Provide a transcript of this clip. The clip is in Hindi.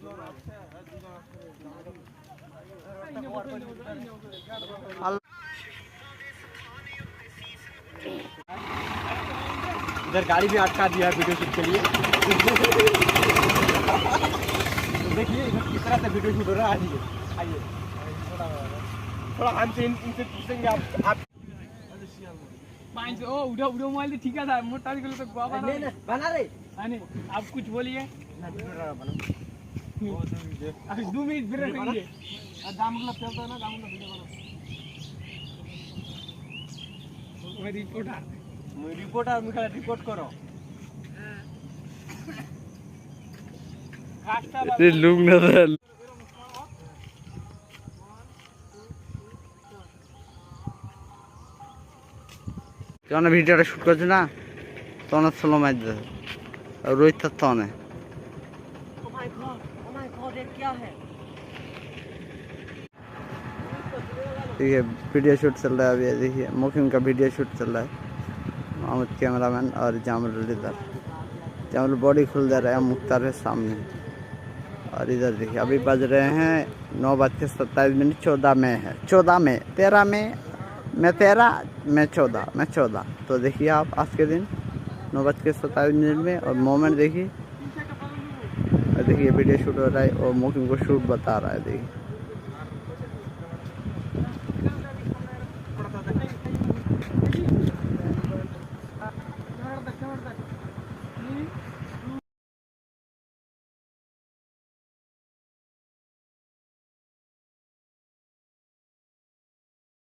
इधर गाड़ी भी अटका दिया है वीडियो शूट के लिए। देखिए इधर किस तरह से वीडियो शूट हो रहा है। आइए थोड़ा हमसे इनसे पूछेंगे आप ओ उड़ो उड़ो मोबाइल ठीक है था मोटा निकले तो गोवा बना रहे आप कुछ बोलिए। अभी 2 मिनट फिर रहेंगे। दाम मतलब चलता है ना दाम मतलब वीडियो बनो। मैं रिपोर्टर मुझे रिपोर्ट करो। लुक नजर কেন ভিডিওটা শুট করছে না তখন স্লো মার দিতে और रोहित था ने देखिए वीडियो शूट चल रहा है अभी। देखिए मुकिम का वीडियो शूट चल रहा है। मोहम्मद कैमरामैन और जामुल इधर जामुल बॉडी खुल दे रहा है। मुख्तार है सामने और इधर देखिए अभी बज रहे हैं 9:27 14 मई है 14 मई 13 मई मैं 13 मैं 14 मैं 14। तो देखिए आप आज के दिन 9:27 में और मोमेंट देखिए वीडियो शूट हो रहा है और मुकिम को शूट बता रहा है। देखिए